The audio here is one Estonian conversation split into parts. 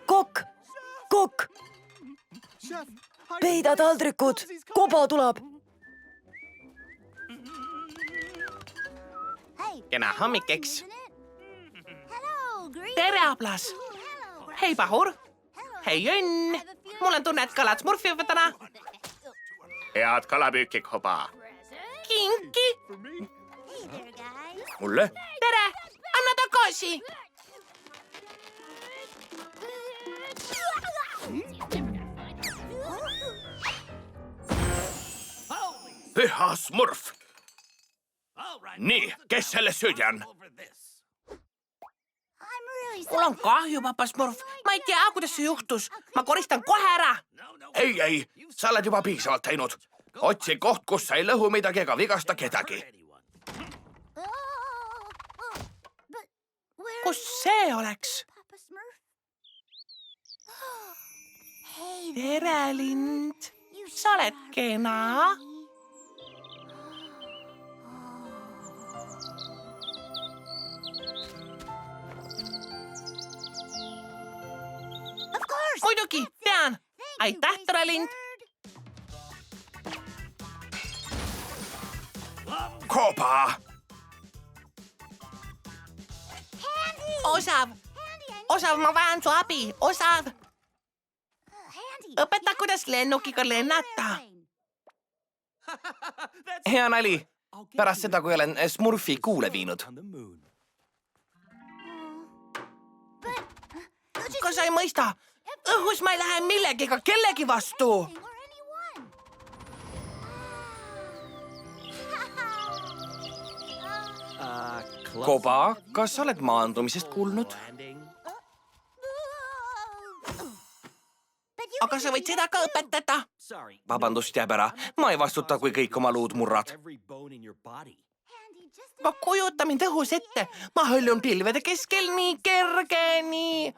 kokk, kokk! Peida taldrikud, koba tuleb! Kena hommik, eks? Tere, Ablas! Hei, Pahur! Hei, Jönn! Mul on tunne, et kalad smurfivad täna. Head kalapüüki, Koba. Kinki! Mulle? Tere! Anna tagasi! Püha smurf! Nii, kes selle süüdi on? Mul on kahju, papa Smurf. Ma ei tea, kuidas see juhtus. Ma koristan kohe ära. Ei, sa oled juba piisavalt teinud. Otsi koht, kus sa ei lõhu midagi ega vigasta kedagi. Kus see oleks? Tere, lind. Sa oled kena. Muidugi, tean. Aitäh, tore lind. Koba! Osav. Osav, ma vajan su abi. Osav. Õpeta, kuidas lennukiga lennata. Hea nali. Pärast seda, kui olen Smurfi kuule viinud. Kas sa ei mõista? Õhus ma ei lähe millegiga kellegi vastu. Koba, kas sa oled maandumisest kuulnud? Aga sa võid seda ka õpetada. Vabandust, jääb ära. Ma ei vastuta, kui kõik oma luud murrad. Ma kujuta mind õhus ette. Ma hõljun pilvede keskel nii kergeni.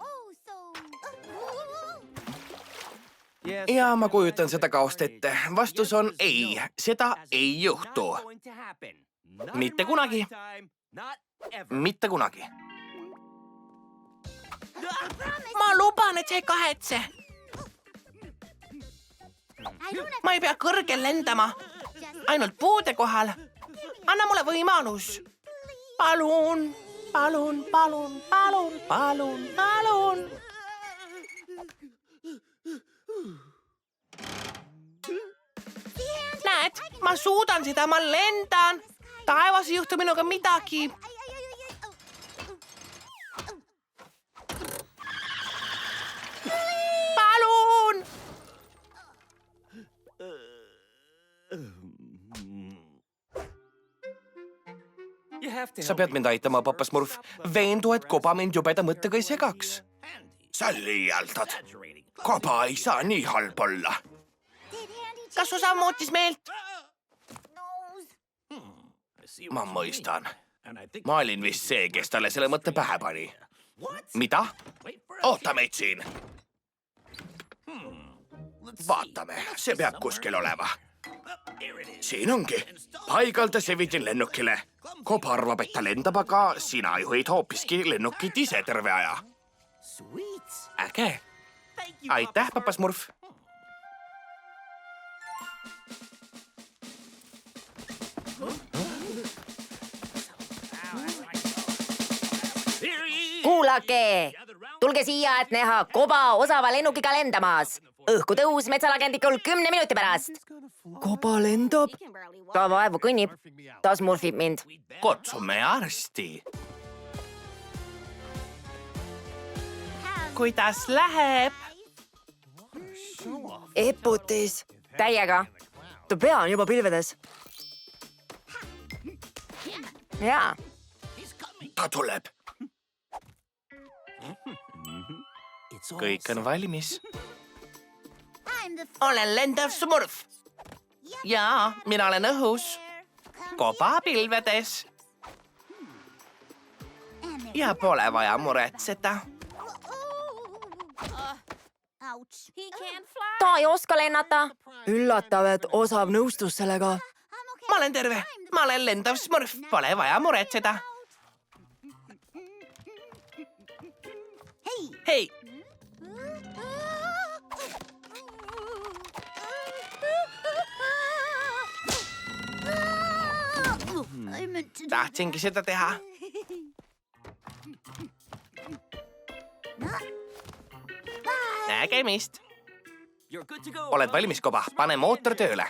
Ja ma kujutan seda kaost ette. Vastus on ei. Seda ei juhtu. Mitte kunagi. Mitte kunagi. Ma luban, et sa ei kahetse. Ma ei pea kõrgel lendama. Ainult puude kohal. Anna mulle võimalus. Palun, palun, palun, palun, palun, palun. Näed, ma suudan seda, ma lendan. Taevas ei juhtu minuga midagi. Palun! Sa pead mind aitama, papa Smurf. Veendu, et Koba mind jubeda mõttega ei segaks. Sa liialdad. Koba ei saa nii halb olla. Kas Osav muutis meelt? Ma mõistan. Ma olin vist see, kes talle selle mõtte pähe pani. Mida? Oota meid siin. Vaatame, see peab kuskil olema. Siin ongi. Paigalda Sevidin lennukile. Koba arvab, et ta lendab, aga sina juhid hoopiski lennukit ise terve aja. Äge. Aitäh, papa Smurf. Kuulake! Tulge siia, et näha Koba Osava lennukiga lendamas. Õhku tõus metsalagendikul 10 minuti pärast. Koba lendab? Ta vaevu kõnnib. Ta smurfib mind. Kutsume arsti. Kuidas läheb? Eputis. Täiega. Ta pea on juba pilvedes. Jaa. Ta tuleb. Kõik on valmis. Olen lendav smurf. Jaa, mina olen õhus. Koba pilvedes. Ja pole vaja muretseda. Ta ei oska lennata. Üllatav, et Osav nõustus sellega. Ma olen terve. Ma olen lendav smurf. Pole vaja muretseda. Hei, Tahtsingi seda teha. Nägemist. Oled valmis, Koba? Pane mootor tööle.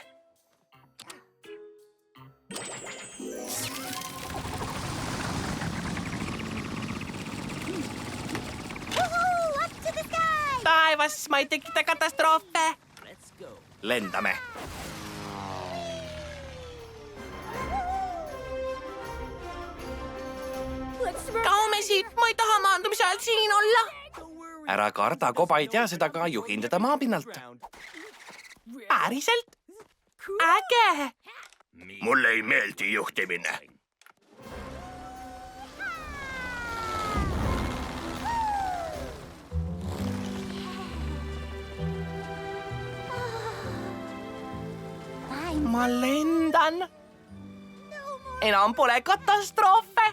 Taevas, ma ei tekita katastroofe. Lendame. Kaume siit, ma ei taha maandumise ajal siin olla. Ära karda, Koba ei tea seda ka, juhin teda maapinnalt. Päriselt? Äge! Mulle ei meeldi juhtimine. Ma lendan. Enam pole katastroofe.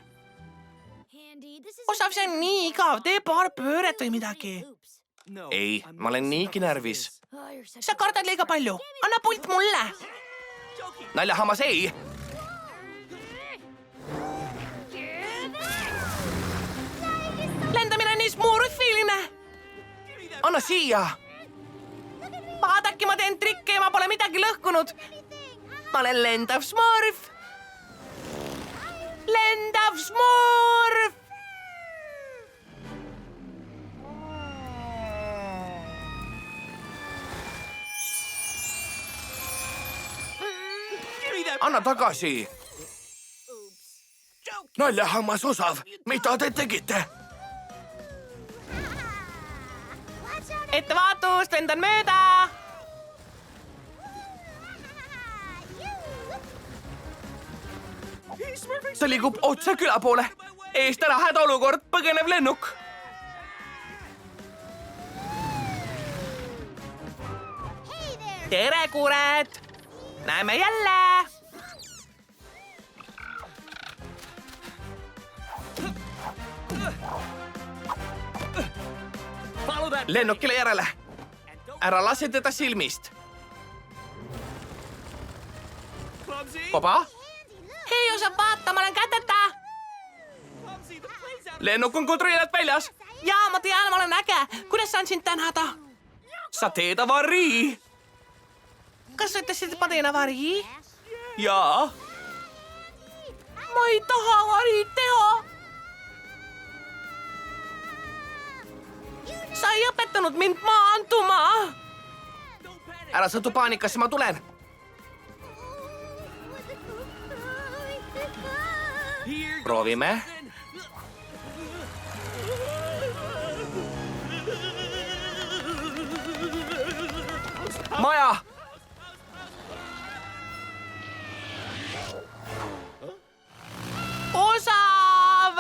Osav, see on nii igav, tee paar pööret või midagi. Ei, ma olen niigi närvis. Sa kardad liiga palju. Anna pult mulle. Naljahammas ei. Lendamine on nii smurfiline. Anna siia. Vaadake, ma teen trikke ja ma pole midagi lõhkunud. Ma olen lendav smurf. Lendav smurf. Anna tagasi. Naljahammas Osav, mida te tegite? Ettevaatust, lendan mööda. Ta liigub otse küla poole. Eest ära hädaolukord, põgenev lennuk. Tere, kuured. Näeme jälle. Lennukile järele. Ära lase teda silmist. Koba? Hei, Osav, vaata, ma olen käteta. Lennuk on kontrolli alt väljas. Jaa, ma tean, ma olen äge. Kuidas saan sind tänada? Sa teed avarii. Kas sa ütlesid, et ma teen avarii? Jaa. Ma ei taha avariid teha. Sa ei õpetanud mind maanduma. Ära sõltu paanikasse, ma tulen. Proovime. Maja! Osav!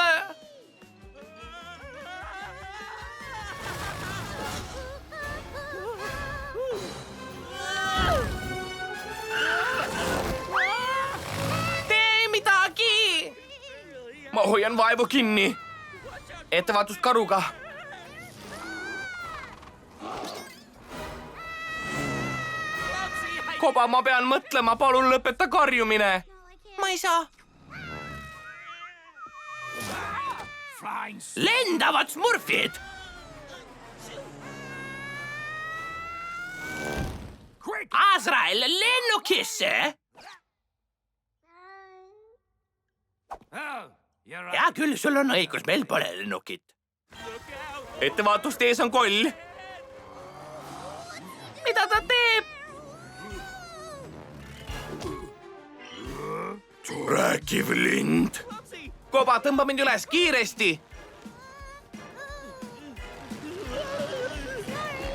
Tee midagi! Ma hoian vaevu kinni. Ettevaatust karuga. Koba, ma pean mõtlema, palun lõpeta karjumine. Ma ei saa. Lendavad smurfid! Azrael, lennukisse! Hea küll, sul on õigus, meil pole lennukit. Ettevaatust, ees on koll. Mida ta teeb? Rääkiv lind. Koba, tõmba mind üles kiiresti.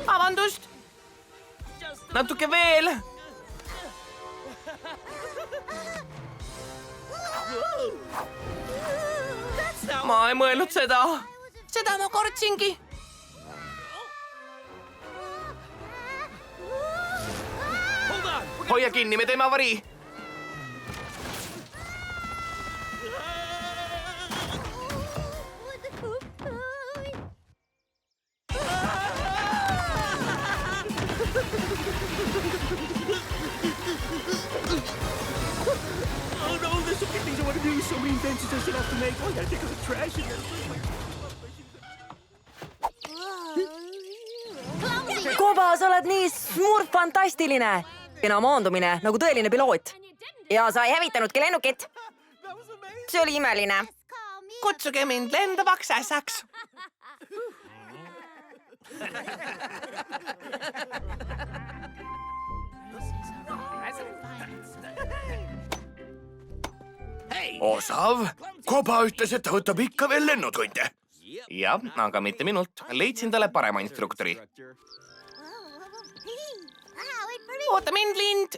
Vabandust. Natuke veel. Ma ei mõelnud seda. Seda ma kartsingi. Hoia kinni, me teeme avarii. Koba, sa oled nii fantastiline. kena maandumine nagu tõeline piloot. ja sa ei hävitanudki lennukit. see oli imeline. Kutsuge mind lendavaks ässaks. osav. Koba ütles, et ta võtab ikka veel lennutunde. jah, aga mitte minult. Leidsin talle parema instruktori. oota mind, lind.